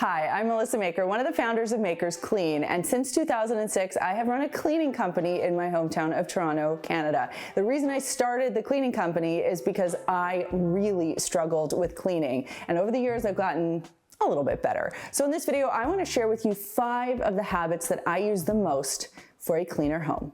Hi, I'm Melissa Maker, one of the founders of Makers Clean, and since 2006, I have run a cleaning company in my hometown of Toronto, Canada. The reason I started the cleaning company is because I really struggled with cleaning, and over the years, I've gotten a little bit better. So in this video, I want to share with you 5 of the habits that I use the most for a cleaner home.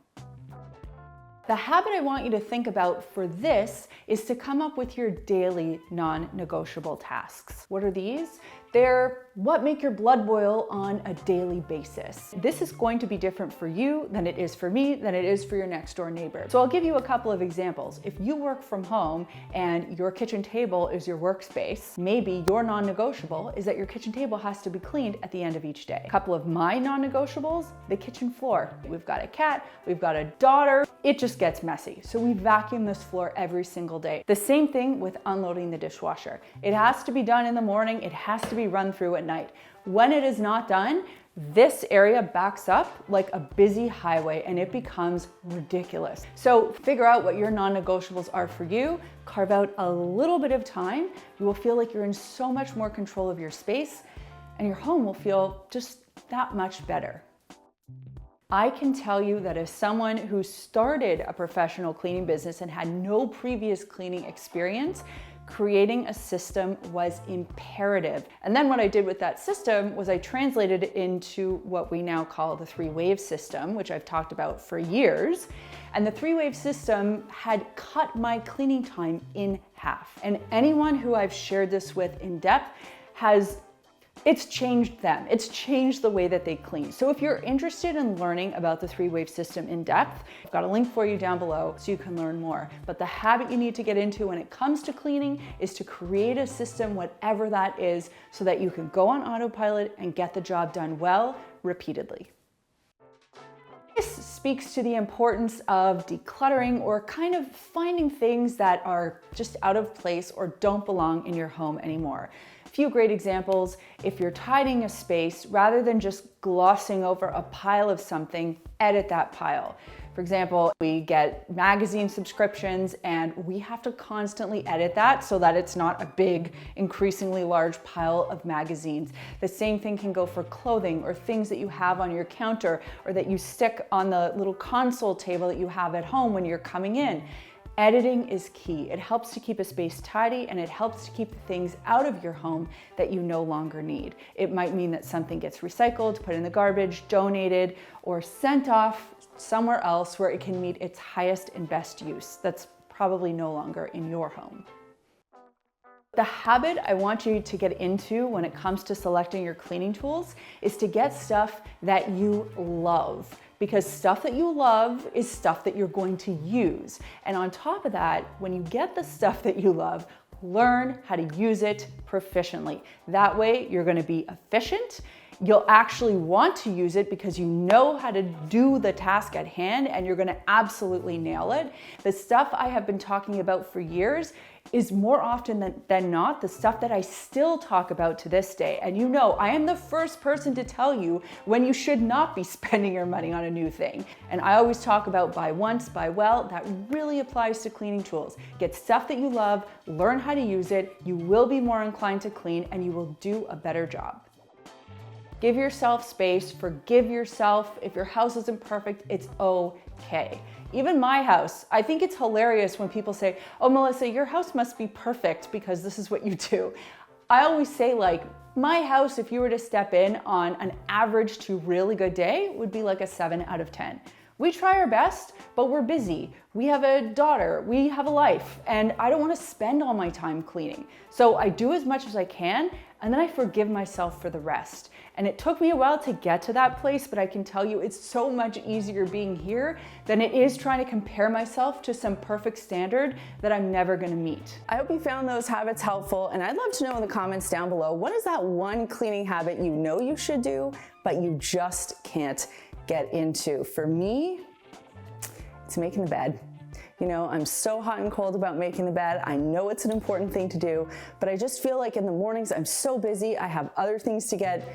The habit I want you to think about for this is to come up with your daily non-negotiable tasks. What are these? They're what make your blood boil on a daily basis. This is going to be different for you than it is for me, than it is for your next door neighbor. So I'll give you a couple of examples. If you work from home and your kitchen table is your workspace, maybe your non-negotiable is that your kitchen table has to be cleaned at the end of each day. A couple of my non-negotiables, the kitchen floor. We've got a cat, we've got a daughter, it just gets messy. So we vacuum this floor every single day. The same thing with unloading the dishwasher. It has to be done in the morning, it has to be run through at night. When it is not done, this area backs up like a busy highway and it becomes ridiculous. So figure out what your non-negotiables are for you, carve out a little bit of time. You will feel like you're in so much more control of your space and your home will feel just that much better. I can tell you that as someone who started a professional cleaning business and had no previous cleaning experience, creating a system was imperative. And then what I did with that system was I translated it into what we now call the 3-wave system, which I've talked about for years. And the 3-wave system had cut my cleaning time in half. And anyone who I've shared this with in depth it's changed them. It's changed the way that they clean. So if you're interested in learning about the 3-wave system in depth, I've got a link for you down below so you can learn more. But the habit you need to get into when it comes to cleaning is to create a system, whatever that is, so that you can go on autopilot and get the job done well, repeatedly. This speaks to the importance of decluttering or kind of finding things that are just out of place or don't belong in your home anymore. A few great examples: if you're tidying a space, rather than just glossing over a pile of something, edit that pile. For example, we get magazine subscriptions and we have to constantly edit that so that it's not a big, increasingly large pile of magazines. The same thing can go for clothing or things that you have on your counter or that you stick on the little console table that you have at home when you're coming in. Editing is key. It helps to keep a space tidy and it helps to keep things out of your home that you no longer need. It might mean that something gets recycled, put in the garbage, donated, or sent off somewhere else where it can meet its highest and best use. That's probably no longer in your home. The habit I want you to get into when it comes to selecting your cleaning tools is to get stuff that you love. Because stuff that you love is stuff that you're going to use. And on top of that, when you get the stuff that you love, learn how to use it proficiently. That way you're going to be efficient. You'll actually want to use it because you know how to do the task at hand and you're going to absolutely nail it. The stuff I have been talking about for years is more often than not the stuff that I still talk about to this day. And you know, I am the first person to tell you when you should not be spending your money on a new thing. And I always talk about buy once, buy well. That really applies to cleaning tools. Get stuff that you love, learn how to use it. You will be more inclined to clean and you will do a better job. Give yourself space, forgive yourself. If your house isn't perfect, it's okay. Even my house, I think it's hilarious when people say, oh, Melissa, your house must be perfect because this is what you do. I always say, like, my house, if you were to step in on an average to really good day, would be like a 7 out of 10. We try our best, but we're busy. We have a daughter, we have a life, and I don't want to spend all my time cleaning. So I do as much as I can, and then I forgive myself for the rest. And it took me a while to get to that place, but I can tell you it's so much easier being here than it is trying to compare myself to some perfect standard that I'm never gonna meet. I hope you found those habits helpful, and I'd love to know in the comments down below, what is that one cleaning habit you know you should do, but you just can't get into? For me, it's making the bed. You know, I'm so hot and cold about making the bed. I know it's an important thing to do, but I just feel like in the mornings I'm so busy, I have other things to get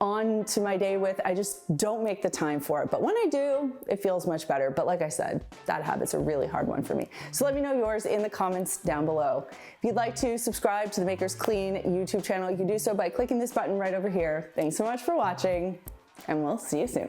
on to my day with. I just don't make the time for it. But when I do, it feels much better. But like I said, that habit's a really hard one for me. So let me know yours in the comments down below. If you'd like to subscribe to the Makers Clean YouTube channel, you can do so by clicking this button right over here. Thanks so much for watching, and we'll see you soon.